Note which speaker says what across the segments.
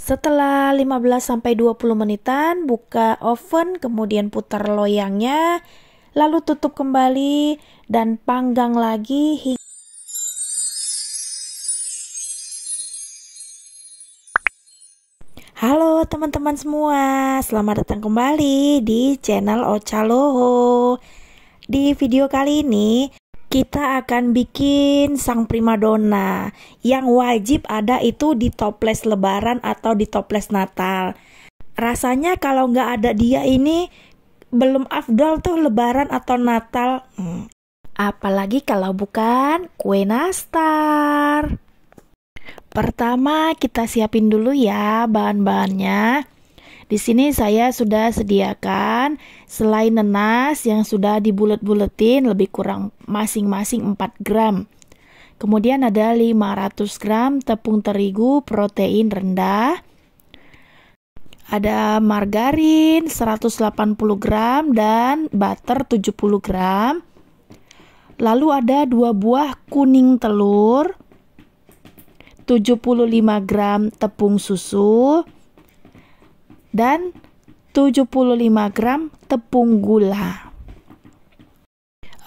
Speaker 1: Setelah 15-20 menitan, buka oven, kemudian putar loyangnya, lalu tutup kembali dan panggang lagi hingga Halo teman-teman semua, selamat datang kembali di channel Ochaloho. Di video kali ini kita akan bikin sang primadona yang wajib ada itu di toples lebaran atau di toples Natal. Rasanya kalau nggak ada dia ini belum afdol tuh lebaran atau Natal. Apalagi kalau bukan kue nastar. Pertama kita siapin dulu ya bahan-bahannya. Di sini saya sudah sediakan selai nanas yang sudah dibulet-buletin lebih kurang masing-masing 4 gram. Kemudian ada 500 gram tepung terigu protein rendah. Ada margarin 180 gram dan butter 70 gram. Lalu ada 2 buah kuning telur, 75 gram tepung susu, dan 75 gram tepung gula.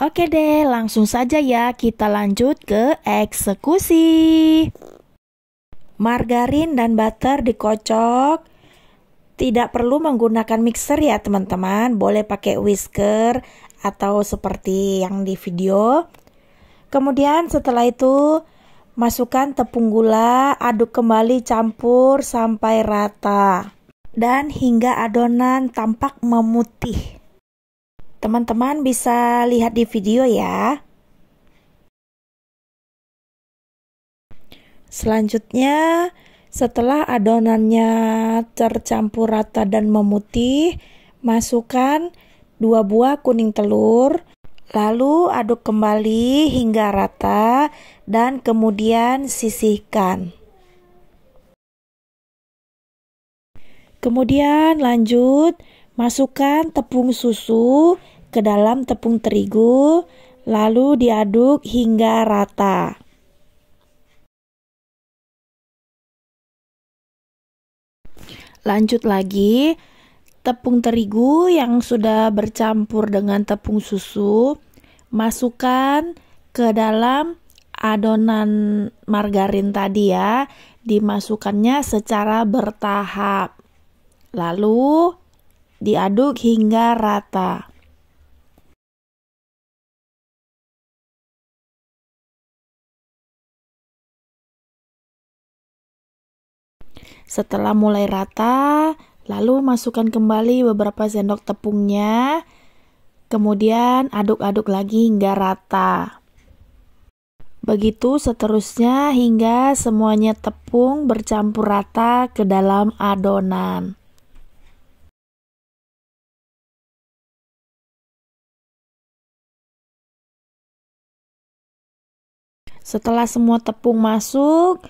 Speaker 1: Oke deh, langsung saja ya kita lanjut ke eksekusi. Margarin dan butter dikocok. Tidak perlu menggunakan mixer ya teman-teman, boleh pakai whisker atau seperti yang di video. Kemudian setelah itu masukkan tepung gula, aduk kembali, campur sampai rata dan hingga adonan tampak memutih. Teman-teman bisa lihat di video ya. Selanjutnya, setelah adonannya tercampur rata dan memutih, masukkan 2 buah kuning telur, lalu aduk kembali hingga rata dan kemudian sisihkan. Kemudian lanjut, masukkan tepung susu ke dalam tepung terigu, lalu diaduk hingga rata. Lanjut lagi, tepung terigu yang sudah bercampur dengan tepung susu, masukkan ke dalam adonan margarin tadi ya, dimasukkannya secara bertahap. Lalu diaduk hingga rata. Setelah mulai rata, lalu masukkan kembali beberapa sendok tepungnya. Kemudian aduk-aduk lagi hingga rata. Begitu seterusnya hingga semuanya tepung bercampur rata ke dalam adonan. Setelah semua tepung masuk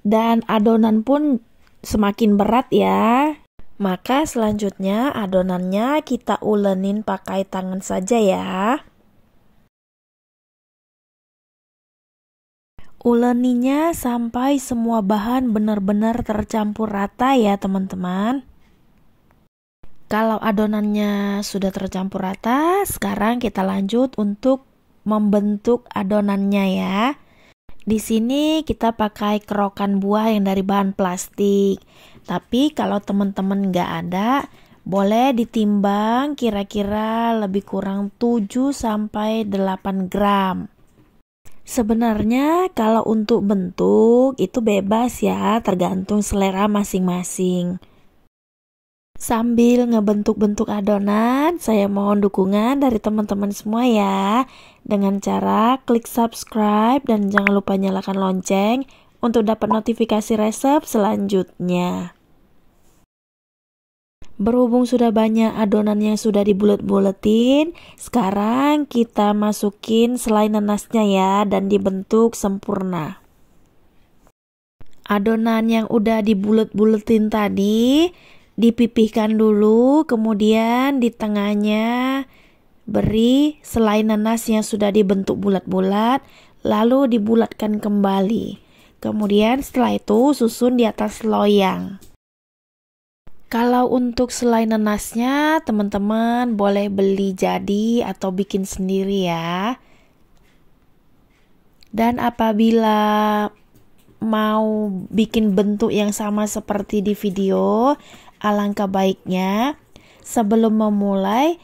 Speaker 1: dan adonan pun semakin berat ya, maka selanjutnya adonannya kita ulenin pakai tangan saja ya. Uleninya sampai semua bahan benar-benar tercampur rata ya teman-teman. Kalau adonannya sudah tercampur rata, sekarang kita lanjut untuk membentuk adonannya ya. Di sini kita pakai kerokan buah yang dari bahan plastik. Tapi kalau teman-teman nggak ada, boleh ditimbang kira-kira lebih kurang 7-8 gram. Sebenarnya kalau untuk bentuk itu bebas ya, tergantung selera masing-masing. Sambil ngebentuk-bentuk adonan, saya mohon dukungan dari teman-teman semua ya, dengan cara klik subscribe dan jangan lupa nyalakan lonceng untuk dapat notifikasi resep selanjutnya. Berhubung sudah banyak adonan yang sudah dibulet-buletin, sekarang kita masukin selai nanasnya ya dan dibentuk sempurna. Adonan yang udah dibulet-buletin tadi dipipihkan dulu, kemudian di tengahnya beri selai nanas yang sudah dibentuk bulat-bulat, lalu dibulatkan kembali. Kemudian setelah itu susun di atas loyang. Kalau untuk selai nanasnya, teman-teman boleh beli jadi atau bikin sendiri ya. Dan apabila mau bikin bentuk yang sama seperti di video, alangkah baiknya sebelum memulai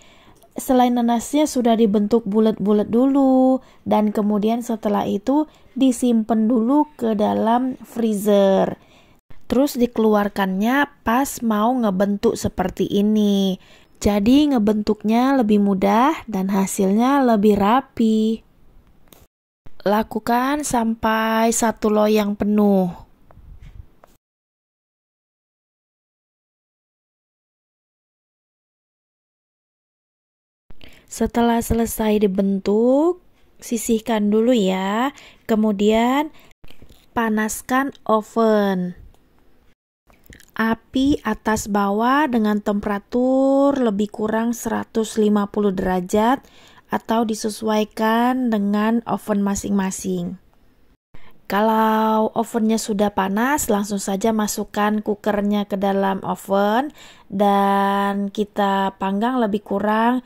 Speaker 1: selai nanasnya sudah dibentuk bulat-bulat dulu, dan kemudian setelah itu disimpan dulu ke dalam freezer. Terus dikeluarkannya pas mau ngebentuk seperti ini. Jadi ngebentuknya lebih mudah dan hasilnya lebih rapi. Lakukan sampai 1 loyang penuh. Setelah selesai dibentuk, sisihkan dulu ya. Kemudian panaskan oven. Api atas bawah dengan temperatur lebih kurang 150 derajat atau disesuaikan dengan oven masing-masing. Kalau ovennya sudah panas, langsung saja masukkan kukernya ke dalam oven dan kita panggang lebih kurang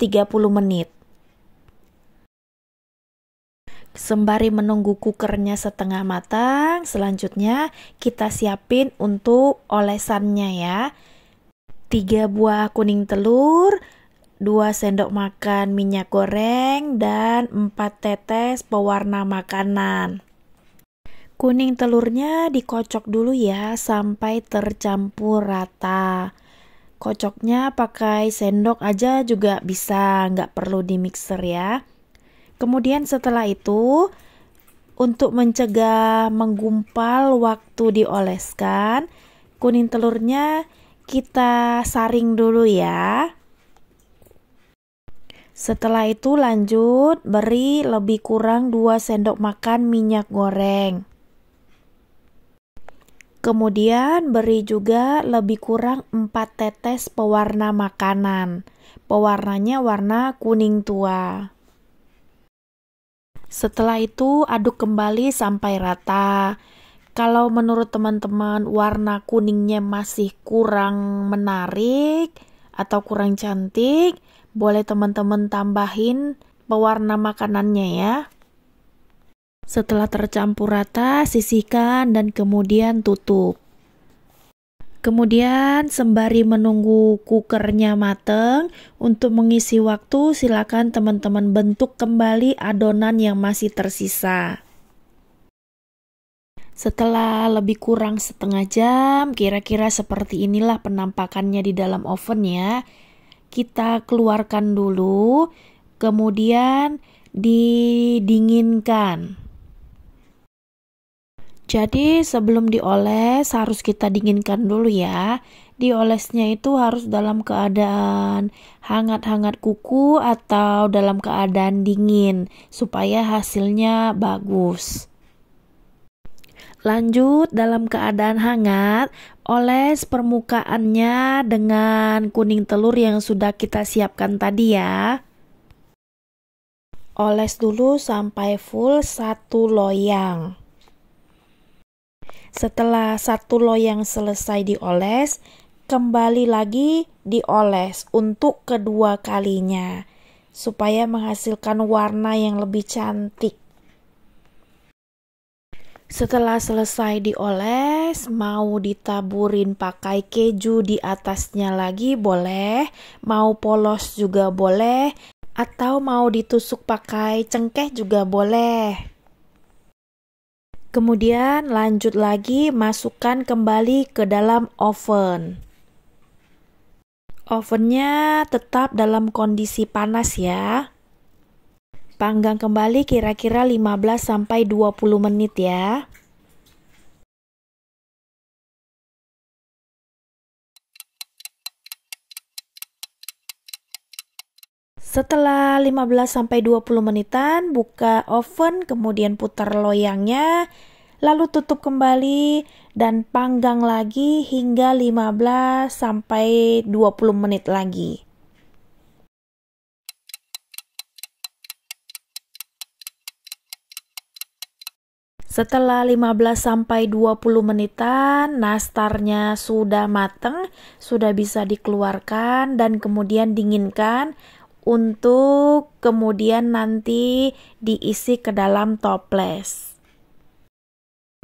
Speaker 1: 30 menit. Sembari menunggu kukernya setengah matang, selanjutnya kita siapin untuk olesannya ya. 3 buah kuning telur, 2 sendok makan minyak goreng, dan 4 tetes pewarna makanan. Kuning telurnya dikocok dulu ya sampai tercampur rata. Kocoknya pakai sendok aja juga bisa, nggak perlu di mixer ya. Kemudian setelah itu, untuk mencegah menggumpal waktu dioleskan, kuning telurnya kita saring dulu ya. Setelah itu lanjut beri lebih kurang 2 sendok makan minyak goreng. Kemudian beri juga lebih kurang 4 tetes pewarna makanan. Pewarnanya warna kuning tua. Setelah itu aduk kembali sampai rata. Kalau menurut teman-teman warna kuningnya masih kurang menarik atau kurang cantik, boleh teman-teman tambahin pewarna makanannya ya. Setelah tercampur rata, sisihkan dan kemudian tutup. Kemudian sembari menunggu kukernya mateng, untuk mengisi waktu silakan teman-teman bentuk kembali adonan yang masih tersisa. Setelah lebih kurang setengah jam, kira-kira seperti inilah penampakannya di dalam oven ya. Kita keluarkan dulu, kemudian didinginkan. Jadi sebelum dioles harus kita dinginkan dulu ya. Diolesnya itu harus dalam keadaan hangat-hangat kuku atau dalam keadaan dingin supaya hasilnya bagus. Lanjut, dalam keadaan hangat, oles permukaannya dengan kuning telur yang sudah kita siapkan tadi ya. Oles dulu sampai full 1 loyang. Setelah 1 loyang selesai dioles, kembali lagi dioles untuk kedua kalinya supaya menghasilkan warna yang lebih cantik. Setelah selesai dioles, mau ditaburin pakai keju di atasnya lagi boleh, mau polos juga boleh, atau mau ditusuk pakai cengkeh juga boleh. Kemudian lanjut lagi masukkan kembali ke dalam oven. Ovennya tetap dalam kondisi panas ya. Panggang kembali kira-kira 15-20 menit ya. Setelah 15-20 menitan, buka oven, kemudian putar loyangnya, lalu tutup kembali dan panggang lagi hingga 15-20 menit lagi. Setelah 15-20 menitan, nastarnya sudah mateng, sudah bisa dikeluarkan dan kemudian dinginkan untuk kemudian nanti diisi ke dalam toples.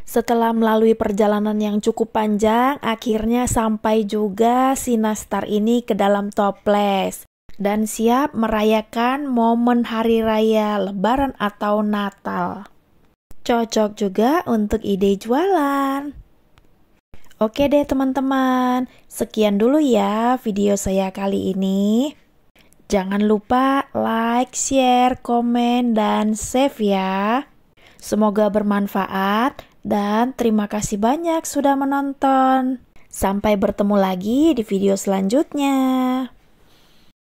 Speaker 1: Setelah melalui perjalanan yang cukup panjang, akhirnya sampai juga si nastar ini ke dalam toples dan siap merayakan momen hari raya Lebaran atau Natal. Cocok juga untuk ide jualan. Oke deh teman-teman, sekian dulu ya video saya kali ini. Jangan lupa like, share, komen, dan save ya. Semoga bermanfaat dan terima kasih banyak sudah menonton. Sampai bertemu lagi di video selanjutnya.